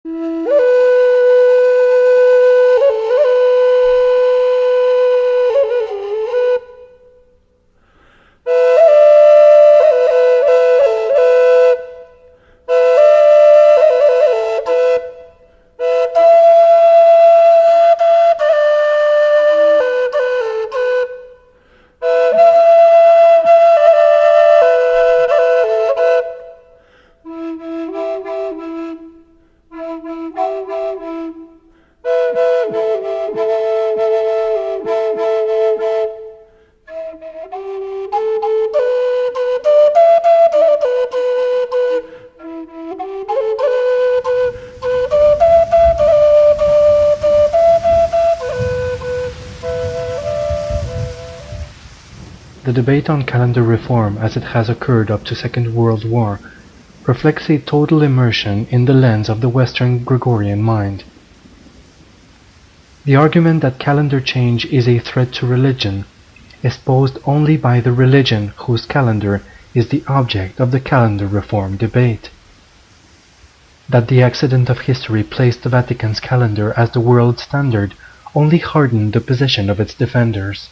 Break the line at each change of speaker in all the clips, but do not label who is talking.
The debate on calendar reform as it has occurred up to Second World War reflects a total immersion in the lens of the Western Gregorian mind. The argument that calendar change is a threat to religion is posed only by the religion whose calendar is the object of the calendar reform debate. That the accident of history placed the Vatican's calendar as the world standard only hardened the position of its defenders.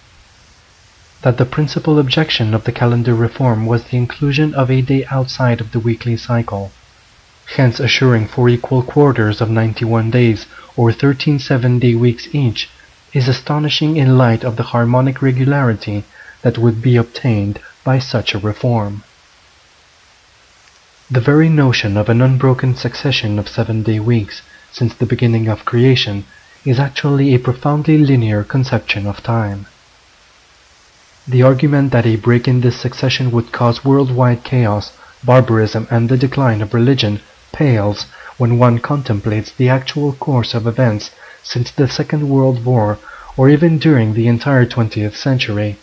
That the principal objection of the calendar reform was the inclusion of a day outside of the weekly cycle, hence assuring 4 equal quarters of 91 days or 13 7-day weeks each, is astonishing in light of the harmonic regularity that would be obtained by such a reform. The very notion of an unbroken succession of 7-day weeks since the beginning of creation is actually a profoundly linear conception of time. The argument that a break in this succession would cause worldwide chaos, barbarism, and the decline of religion pales when one contemplates the actual course of events since the Second World War or even during the entire 20th century.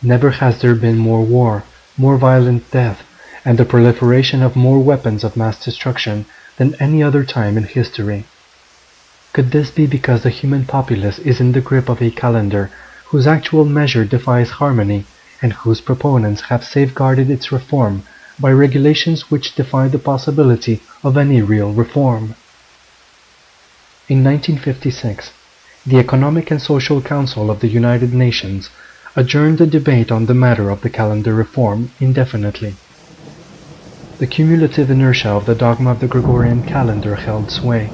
Never has there been more war, more violent death, and the proliferation of more weapons of mass destruction than any other time in history. Could this be because the human populace is in the grip of a calendar whose actual measure defies harmony, and whose proponents have safeguarded its reform by regulations which defy the possibility of any real reform? In 1956, the Economic and Social Council of the United Nations adjourned the debate on the matter of the calendar reform indefinitely. The cumulative inertia of the dogma of the Gregorian calendar held sway,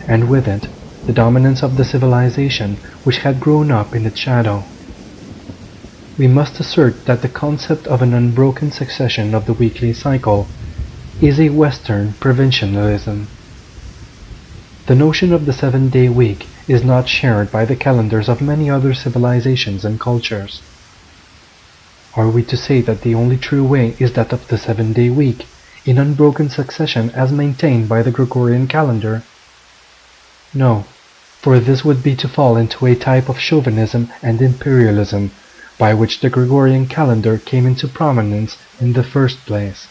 and with it, the dominance of the civilization which had grown up in its shadow. We must assert that the concept of an unbroken succession of the weekly cycle is a Western provincialism. The notion of the 7-day week is not shared by the calendars of many other civilizations and cultures. Are we to say that the only true way is that of the 7-day week, in unbroken succession as maintained by the Gregorian calendar? No, for this would be to fall into a type of chauvinism and imperialism by which the Gregorian calendar came into prominence in the first place.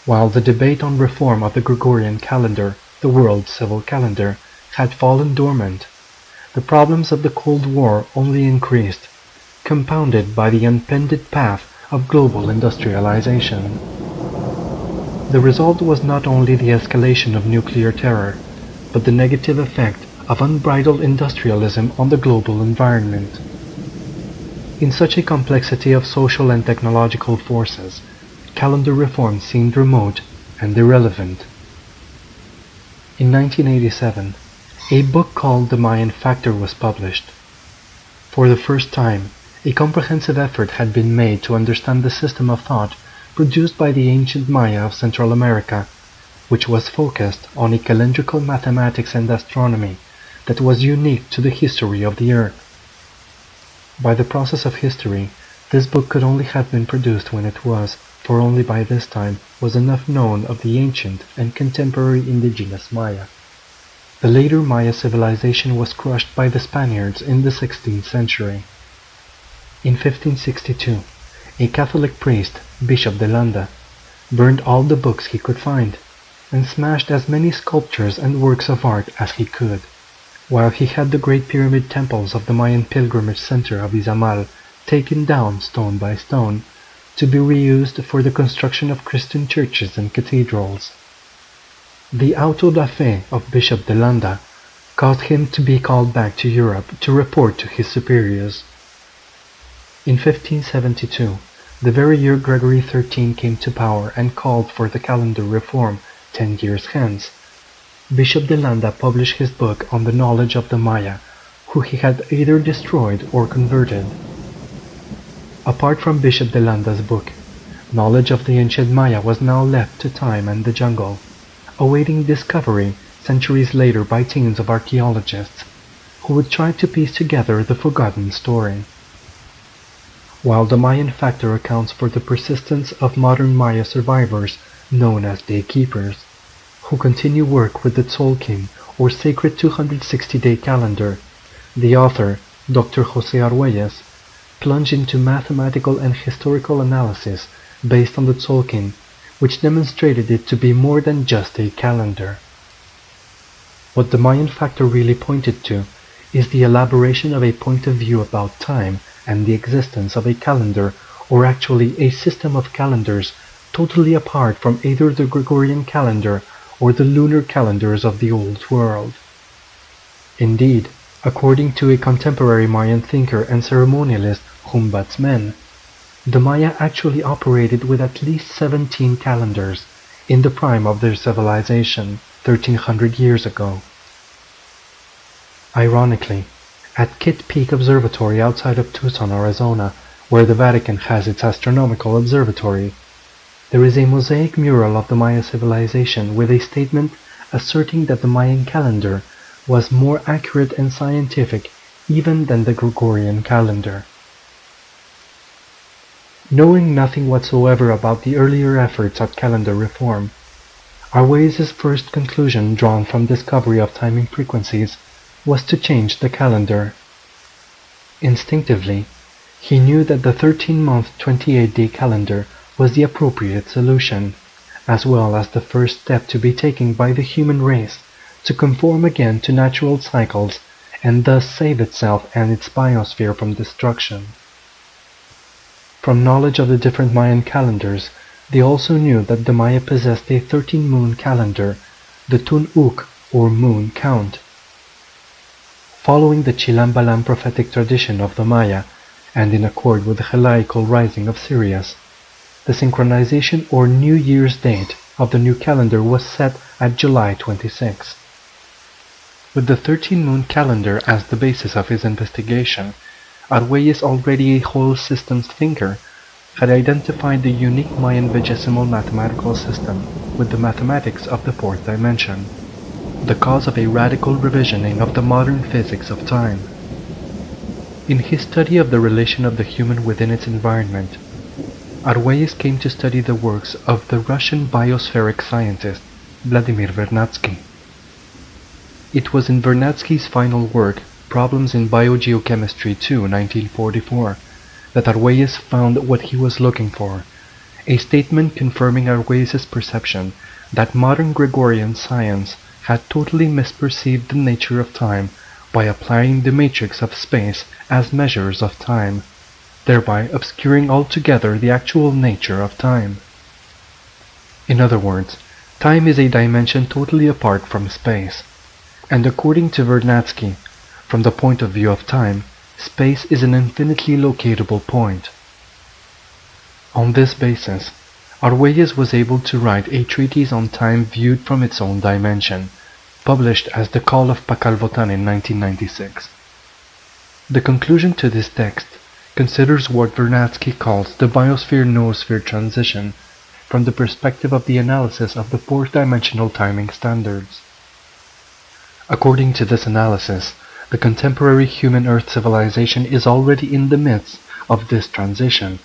While the debate on reform of the Gregorian calendar, the world civil calendar, had fallen dormant, the problems of the Cold War only increased, compounded by the impended path of global industrialization. The result was not only the escalation of nuclear terror, but the negative effect of unbridled industrialism on the global environment. In such a complexity of social and technological forces, calendar reform seemed remote and irrelevant. In 1987, a book called The Mayan Factor was published. For the first time, a comprehensive effort had been made to understand the system of thought produced by the ancient Maya of Central America, which was focused on a calendrical mathematics and astronomy that was unique to the history of the Earth. By the process of history, this book could only have been produced when it was, for only by this time was enough known of the ancient and contemporary indigenous Maya. The later Maya civilization was crushed by the Spaniards in the 16th century. In 1562, a Catholic priest, Bishop de Landa, burned all the books he could find, and smashed as many sculptures and works of art as he could, while he had the great pyramid temples of the Mayan pilgrimage center of Izamal taken down stone by stone, to be reused for the construction of Christian churches and cathedrals. The auto da fe of Bishop de Landa caused him to be called back to Europe to report to his superiors. In 1572, the very year Gregory XIII came to power and called for the calendar reform 10 years hence, Bishop de Landa published his book on the knowledge of the Maya, who he had either destroyed or converted. Apart from Bishop de Landa's book, knowledge of the ancient Maya was now left to time and the jungle, awaiting discovery centuries later by teams of archaeologists who would try to piece together the forgotten story. While the Mayan factor accounts for the persistence of modern Maya survivors known as daykeepers, who continue work with the Tzolkin or sacred 260-day calendar, the author, Dr. José Argüelles, plunged into mathematical and historical analysis based on the Tzolkin, which demonstrated it to be more than just a calendar. What the Mayan factor really pointed to is the elaboration of a point of view about time and the existence of a calendar, or actually a system of calendars, totally apart from either the Gregorian calendar or the lunar calendars of the Old World. Indeed, according to a contemporary Mayan thinker and ceremonialist, Humbat's Men, the Maya actually operated with at least 17 calendars in the prime of their civilization, 1300 years ago. Ironically, at Kitt Peak Observatory outside of Tucson, Arizona, where the Vatican has its astronomical observatory, there is a mosaic mural of the Maya civilization with a statement asserting that the Mayan calendar was more accurate and scientific even than the Gregorian calendar. Knowing nothing whatsoever about the earlier efforts at calendar reform, Argüelles' first conclusion drawn from discovery of timing frequencies was to change the calendar. Instinctively, he knew that the 13-month 28-day calendar was the appropriate solution, as well as the first step to be taken by the human race to conform again to natural cycles and thus save itself and its biosphere from destruction. From knowledge of the different Mayan calendars, they also knew that the Maya possessed a 13-moon calendar, the Tun-uk, or moon count. Following the Chilambalam prophetic tradition of the Maya, and in accord with the Helaical rising of Sirius, the synchronization or New Year's date of the new calendar was set at July 26. With the 13-moon calendar as the basis of his investigation, Argüelles, already a whole systems thinker, had identified the unique Mayan vigesimal mathematical system with the mathematics of the fourth dimension, the cause of a radical revisioning of the modern physics of time. In his study of the relation of the human within its environment, Argüelles came to study the works of the Russian biospheric scientist Vladimir Vernadsky. It was in Vernadsky's final work, Problems in Biogeochemistry 2, 1944, that Argüelles found what he was looking for, a statement confirming Argüelles' perception that modern Gregorian science had totally misperceived the nature of time by applying the matrix of space as measures of time, thereby obscuring altogether the actual nature of time. In other words, time is a dimension totally apart from space, and according to Vernadsky, from the point of view of time, space is an infinitely locatable point. On this basis, Argüelles was able to write a treatise on time viewed from its own dimension, published as The Call of Pakalvotan in 1996. The conclusion to this text considers what Vernadsky calls the biosphere-noosphere transition from the perspective of the analysis of the fourth-dimensional timing standards. According to this analysis, the contemporary human Earth civilization is already in the midst of this transition,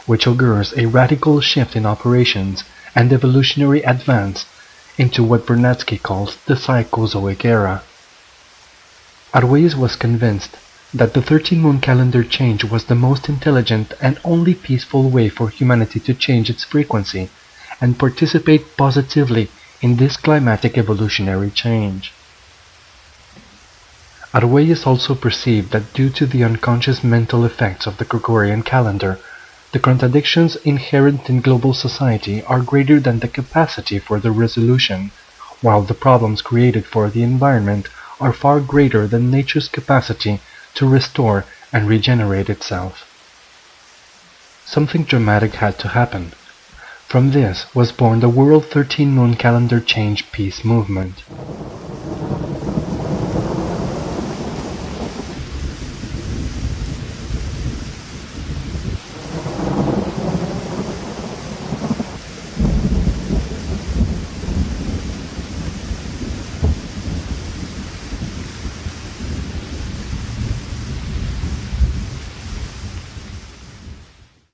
which augurs a radical shift in operations and evolutionary advance into what Vernadsky calls the Psychozoic era. Argüelles was convinced that the 13-moon calendar change was the most intelligent and only peaceful way for humanity to change its frequency and participate positively in this climatic evolutionary change. Argüelles also perceived that due to the unconscious mental effects of the Gregorian calendar, the contradictions inherent in global society are greater than the capacity for their resolution, while the problems created for the environment are far greater than nature's capacity to restore and regenerate itself. Something dramatic had to happen. From this was born the World 13 Moon Calendar Change Peace Movement.